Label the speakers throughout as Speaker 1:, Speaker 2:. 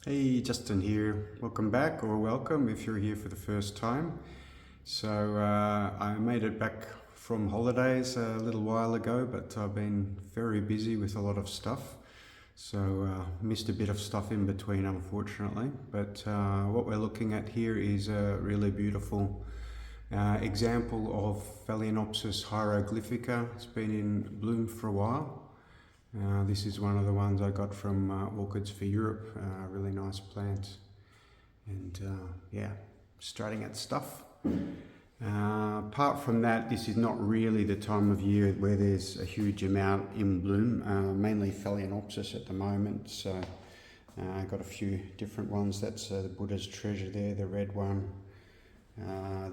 Speaker 1: Hey, Justin here. Welcome back, or welcome if you're here for the first time. I made it back from holidays a little while ago, but I've been very busy with a lot of stuff. Missed a bit of stuff in between, unfortunately. But what we're looking at here is a really beautiful example of Phalaenopsis hieroglyphica. It's been in bloom for a while. This is one of the ones I got from Orchids for Europe, really nice plant. And yeah, starting at stuff. Apart from that, this is not really the time of year where there's a huge amount in bloom, mainly Phalaenopsis at the moment. So I got a few different ones. That's the Buddha's Treasure there, the red one.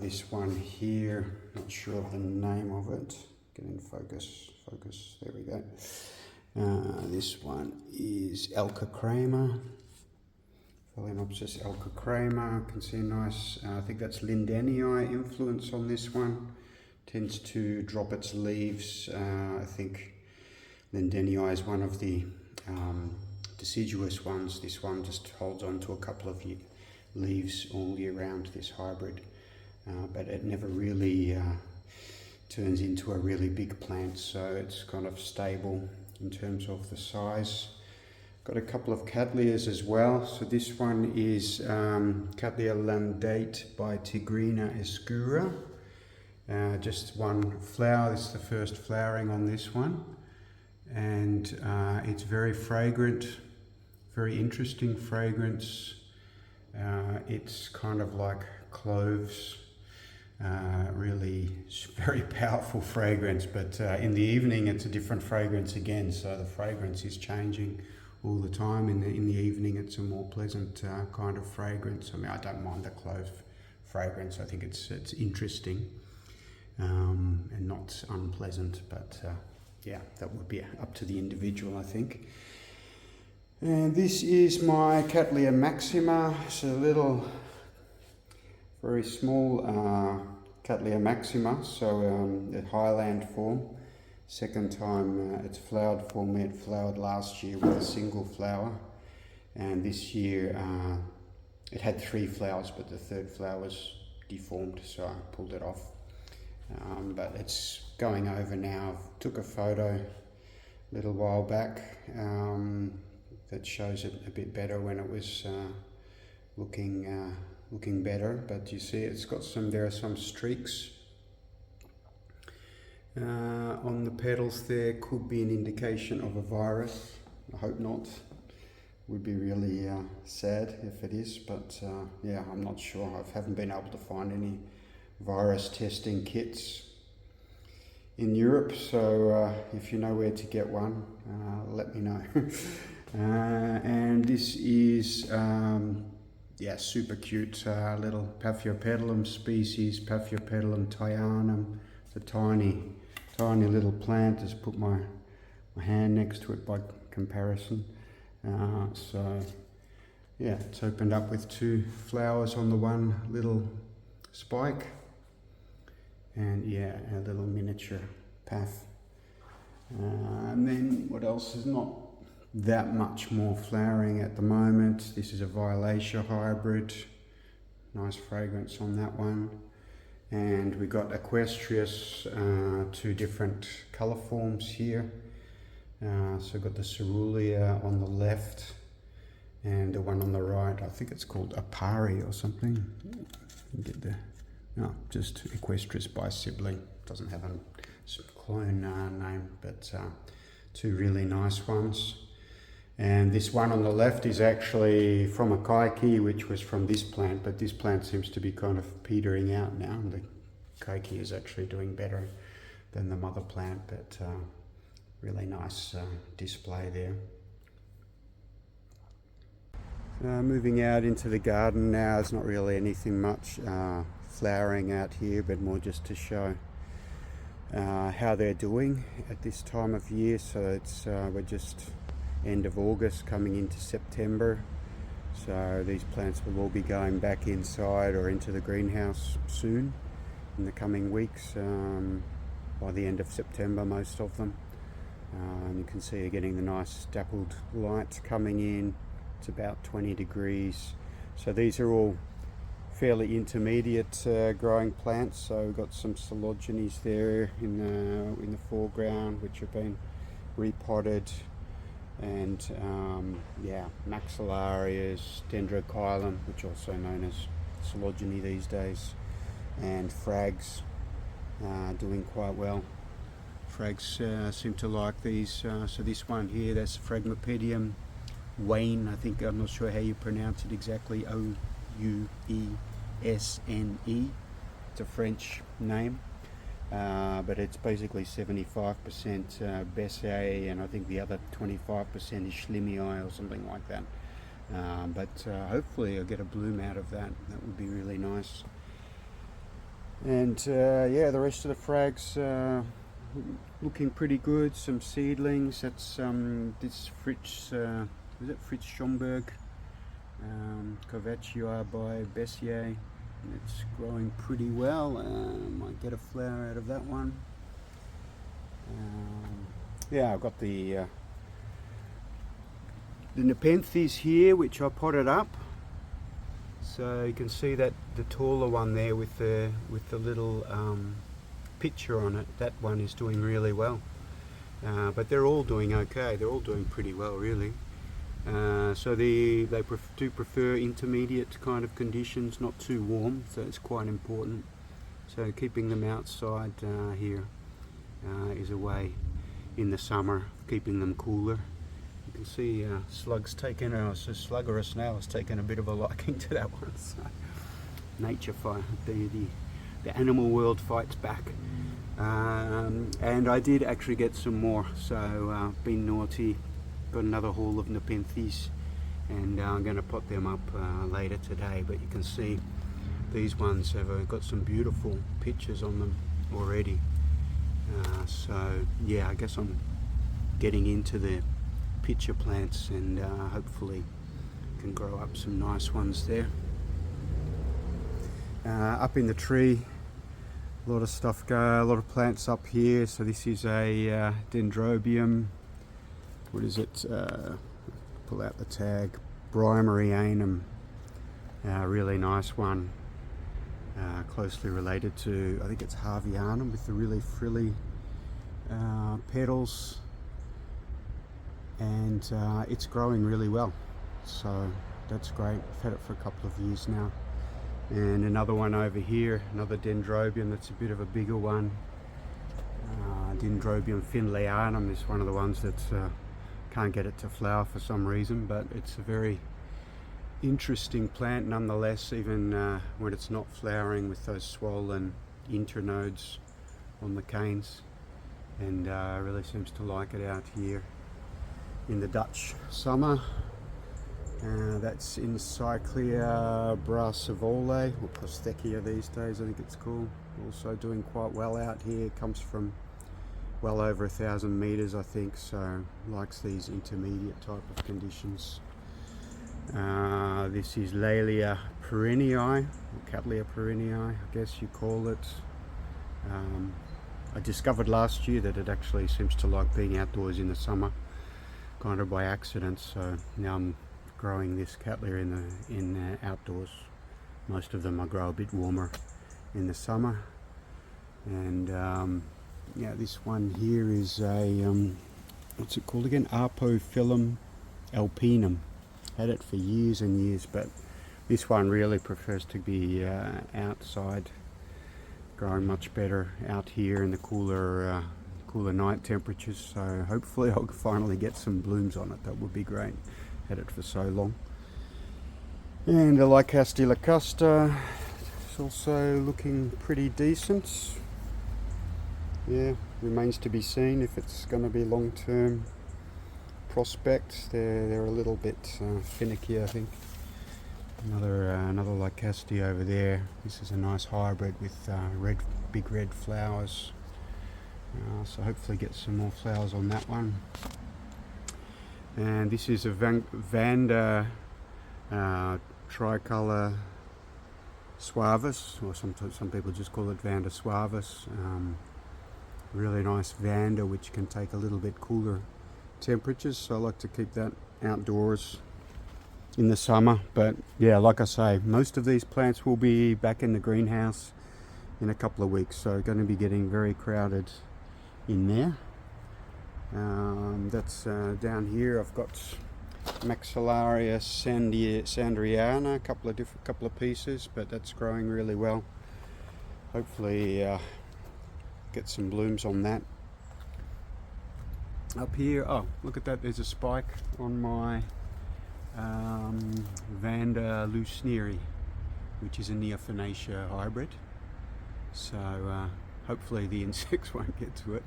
Speaker 1: This one here, not sure of the name of it. Get in focus, there we go. This one is Elchochrama, Phalaenopsis elchochrama. You can see a nice, I think that's Lindenii influence on this one. Tends to drop its leaves. I think Lindenii is one of the deciduous ones. This one just holds on to a couple of leaves all year round, this hybrid. But it never really turns into a really big plant, so it's kind of stable in terms of the size. Got a couple of Cattleyas as well. So this one is Cattleya landate by Tigrina escura. Just one flower. This is the first flowering on this one, and it's very fragrant, very interesting fragrance. It's kind of like cloves. Really very powerful fragrance, but in the evening it's a different fragrance again, so the fragrance is changing all the time. In the evening it's a more pleasant kind of fragrance. I mean, I don't mind the clove fragrance. I think it's interesting and not unpleasant, but yeah, that would be up to the individual, I think. And this is my Cattleya maxima. It's a little very small Cattleya maxima, so at highland form. Second time it's flowered for me. It flowered last year with a single flower, and this year it had 3 flowers, but the third flower was deformed, so I pulled it off. But it's going over now. I took a photo a little while back that shows it a bit better when it was looking better, but you see it's got there are some streaks on the petals there. Could be an indication of a virus. I hope not. Would be really sad if it is, but yeah, I'm not sure. I haven't been able to find any virus testing kits in Europe, so if you know where to get one, let me know. And this is yeah, super cute little Paph species, Paph thaianum. It's a tiny little plant. Just put my hand next to it by comparison. So yeah, it's opened up with 2 flowers on the one little spike, and yeah, a little miniature Paph. And then what else? Is not that much more flowering at the moment. This is a Violacea hybrid. Nice fragrance on that one. And we got Equestrius, 2 different colour forms here. So we've got the Cerulean on the left and the one on the right. I think it's called Apari or something. Get the no, just Equestrius by sibling. Doesn't have a clone name, but 2 really nice ones. And this one on the left is actually from a kaiki, which was from this plant, but this plant seems to be kind of petering out now. The kaiki is actually doing better than the mother plant, but really nice display there. Moving out into the garden now, there's not really anything much flowering out here, but more just to show how they're doing at this time of year. So it's we're just end of August coming into September, so these plants will all be going back inside or into the greenhouse soon in the coming weeks, by the end of September, most of them. You can see you're getting the nice dappled light coming in, it's about 20 degrees. So these are all fairly intermediate growing plants. So we've got some cotyledons there in the foreground, which have been repotted, and yeah, maxillarias, dendrochilum, which are also known as cotyledony these days, and frags doing quite well. Frags seem to like these. So this one here, that's Phragmipedium Wayne, I think, I'm not sure how you pronounce it exactly, Ouesne. It's a French name, but it's basically 75% Bessay, and I think the other 25% is Schlimii or something like that. But hopefully I'll get a bloom out of that. That would be really nice. And yeah, the rest of the frags looking pretty good. Some seedlings. That's this Fritz, is it Fritz Schomburg? Covacea by Bessier. It's growing pretty well. Might get a flower out of that one. Yeah, I've got the nepenthes here, which I potted up. So you can see that the taller one there with the little picture on it. That one is doing really well. But they're all doing okay. They're all doing pretty well, really. So they do prefer intermediate kind of conditions, not too warm, so it's quite important. So keeping them outside here is a way in the summer, keeping them cooler. You can see slugs taking, so slugger snail has taken a bit of a liking to that one. So nature fight, the animal world fights back. And I did actually get some more, so been naughty. Got another haul of nepenthes, and I'm going to pot them up later today. But you can see these ones have got some beautiful pictures on them already. So yeah, I guess I'm getting into the picture plants, and hopefully can grow up some nice ones there. Up in the tree, a lot of stuff a lot of plants up here. So this is a dendrobium. What is it? Pull out the tag. Brymerianum. Really nice one. Closely related to, I think it's Harveyanum, with the really frilly petals. And it's growing really well. So that's great. I've had it for a couple of years now. And another one over here, another dendrobium that's a bit of a bigger one. Dendrobium Finlayanum is one of the ones that's can't get it to flower for some reason, but it's a very interesting plant nonetheless, even when it's not flowering, with those swollen internodes on the canes, and really seems to like it out here in the Dutch summer. That's Encyclia brassivolae, or Prosthecia these days I think it's called. Also doing quite well out here. Comes from well over 1,000 meters, I think, so likes these intermediate type of conditions. This is Laelia perennii, or Cattleya perennii, I guess you call it. I discovered last year that it actually seems to like being outdoors in the summer, kind of by accident. So now I'm growing this Cattleya in outdoors. Most of them I grow a bit warmer in the summer. And yeah, this one here is a what's it called again? Arpophyllum alpinum. Had it for years and years, but this one really prefers to be outside, growing much better out here in the cooler night temperatures. So hopefully I'll finally get some blooms on it. That would be great. Had it for so long. And the Lycaste locusta is also looking pretty decent. Yeah, remains to be seen if it's going to be long-term prospects. They're a little bit finicky, I think. Another Lycaste over there. This is a nice hybrid with big red flowers. So hopefully get some more flowers on that one. And this is a Vanda tricolor suavis, or some people just call it Vanda suavis. Really nice Vanda, which can take a little bit cooler temperatures, so I like to keep that outdoors. in the summer. But yeah, like I say, most of these plants will be back in the greenhouse in a couple of weeks, so going to be getting very crowded in there. That's down here. I've got Maxillaria sandriana, a couple of pieces, but that's growing really well. Hopefully get some blooms on that. Up here, oh look at that, there's a spike on my Vanda lucneri, which is a Neophanacia hybrid. So hopefully the insects won't get to it.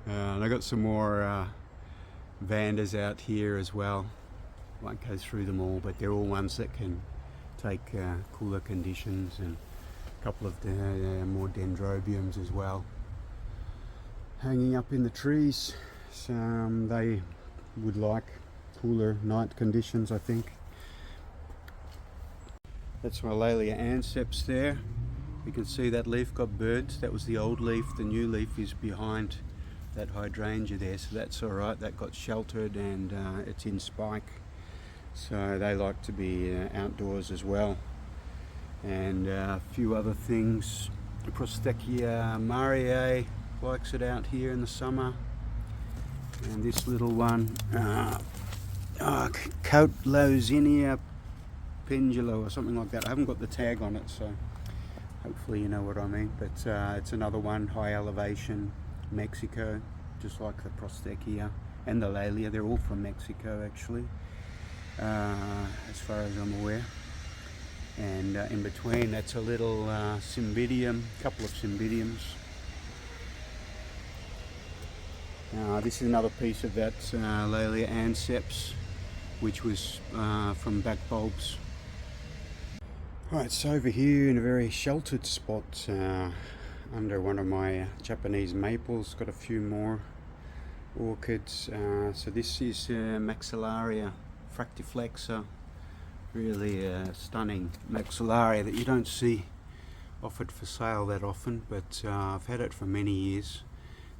Speaker 1: And I got some more Vandas out here as well. Won't go through them all, but they're all ones that can take cooler conditions, and a couple of more dendrobiums as well, hanging up in the trees. So they would like cooler night conditions, I think. That's my Laelia anceps there. You can see that leaf got burnt. That was the old leaf. The new leaf is behind that hydrangea there, so that's all right. That got sheltered, and it's in spike, so they like to be outdoors as well. And a few other things. Prostechia mariae likes it out here in the summer. And this little one, Caut pendulo or something like that. I haven't got the tag on it, so hopefully you know what I mean. But it's another one, high elevation, Mexico, just like the Prostechia and the Laelia. They're all from Mexico actually, as far as I'm aware. And in between, that's a little cymbidium, couple of cymbidiums. This is another piece of that Laelia anceps, which was from back bulbs. Right, so over here in a very sheltered spot under one of my Japanese maples, got a few more orchids. So this is Maxillaria fructiflexa, really stunning Maxillaria that you don't see offered for sale that often, but I've had it for many years.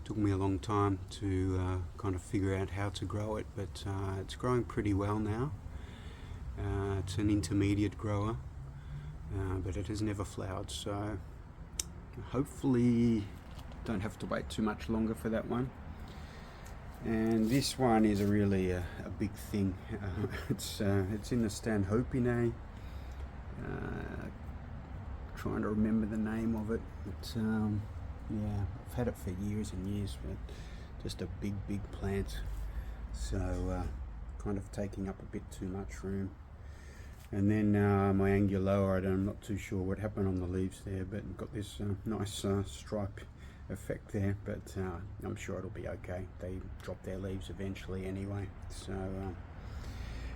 Speaker 1: Took me a long time to kind of figure out how to grow it, but it's growing pretty well now. It's an intermediate grower, but it has never flowered, so hopefully don't have to wait too much longer for that one. And this one is really a big thing. It's in the Stanhopinae. Trying to remember the name of it, but yeah, I've had it for years and years, but just a big plant, so kind of taking up a bit too much room. And then my anguloa, I'm not too sure what happened on the leaves there, but got this nice stripe effect there, but I'm sure it'll be okay. They drop their leaves eventually anyway. So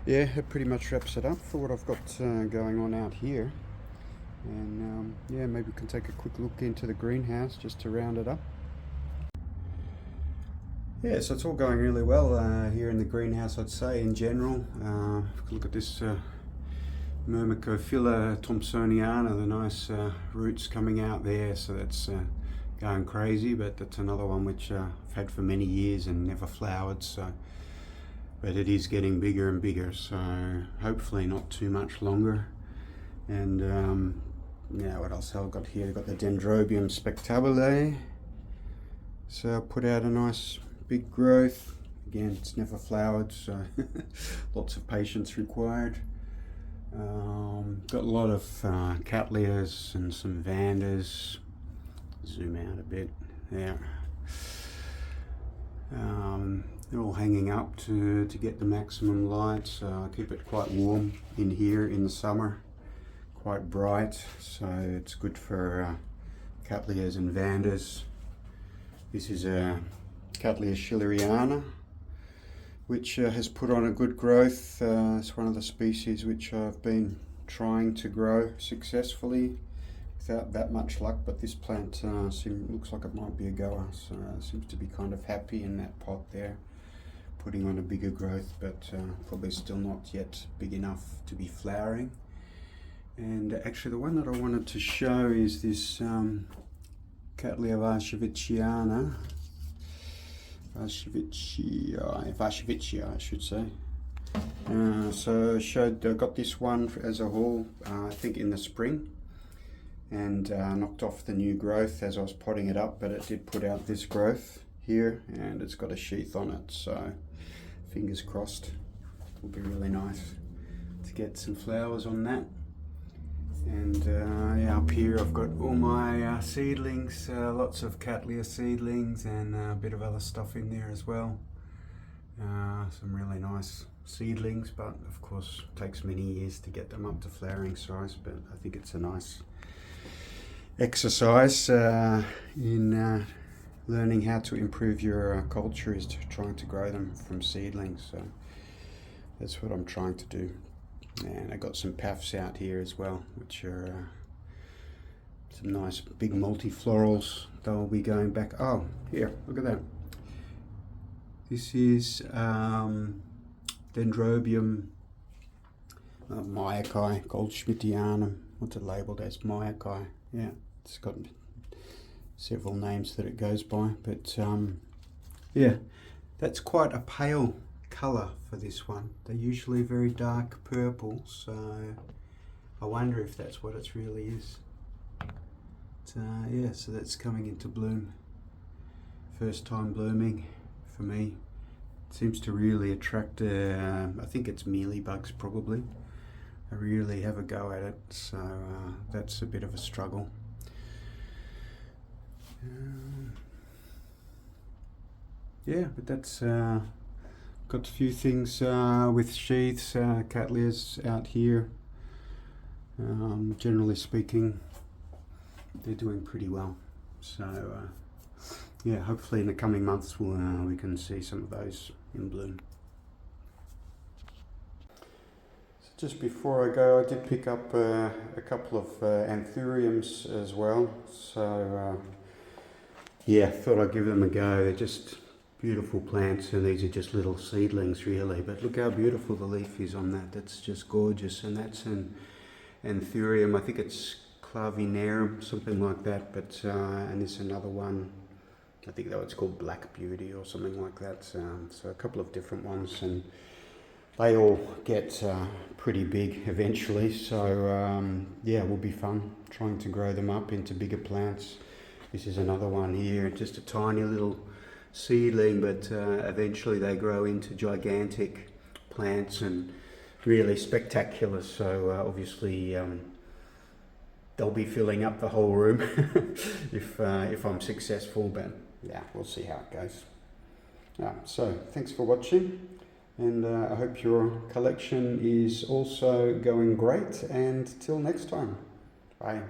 Speaker 1: yeah, it pretty much wraps it up for what I've got going on out here. And yeah, maybe we can take a quick look into the greenhouse just to round it up. Yeah, so it's all going really well here in the greenhouse, I'd say, in general. Look at this Myrmecophylla thomsoniana, the nice roots coming out there, so that's going crazy, but that's another one which I've had for many years and never flowered, so, but it is getting bigger and bigger, so hopefully not too much longer. And yeah, what else have I got here? I've got the Dendrobium spectabile, so I put out a nice big growth. Again, it's never flowered, so lots of patience required. Got a lot of Cattleya's and some Vandas. Zoom out a bit there. They're all hanging up to get the maximum light, so I keep it quite warm in here in the summer, quite bright, so it's good for Cattleya's and Vandas. This is a Cattleya schilleriana, which has put on a good growth. It's one of the species which I've been trying to grow successfully without that much luck, but this plant looks like it might be a goer, so it seems to be kind of happy in that pot there, putting on a bigger growth, but probably still not yet big enough to be flowering. And actually the one that I wanted to show is this Cattleya varshavicii, I should say. So I got this one as a haul, I think in the spring, and knocked off the new growth as I was potting it up, but it did put out this growth here, and it's got a sheath on it, so fingers crossed. Will be really nice to get some flowers on that. And yeah, up here I've got all my seedlings, lots of Cattleya seedlings, and a bit of other stuff in there as well. Some really nice seedlings, but of course it takes many years to get them up to flowering size, but I think it's a nice exercise in learning how to improve your culture, is trying to grow them from seedlings. So that's what I'm trying to do. And I got some Paphs out here as well, which are some nice big multiflorals. They'll be going back. Oh, here, look at that. This is Dendrobium Myaki, Goldschmidtianum. What's it labelled as? Myaki. Yeah, it's got several names that it goes by, but yeah, that's quite a pale colour for this one. They're usually very dark purple, so I wonder if that's what it really is. But, yeah, so that's coming into bloom. First time blooming for me. It seems to really attract, I think it's mealybugs probably. I really have a go at it, so that's a bit of a struggle. Yeah, but that's got a few things with sheaths, Cattleyas out here. Generally speaking, they're doing pretty well. So yeah, hopefully in the coming months we can see some of those in bloom. So just before I go, I did pick up a couple of anthuriums as well. So yeah, thought I'd give them a go. They're just beautiful plants, and these are just little seedlings really, but look how beautiful the leaf is on that. That's just gorgeous. And that's an anthurium, I think it's Clavinerum, something like that, but and there's another one, I think that it's called Black Beauty or something like that. So a couple of different ones, and they all get pretty big eventually, so yeah, it will be fun trying to grow them up into bigger plants. This is another one here, just a tiny little seedling, but eventually they grow into gigantic plants and really spectacular. So obviously they'll be filling up the whole room if I'm successful, but yeah, we'll see how it goes. So thanks for watching, and I hope your collection is also going great, and till next time, bye.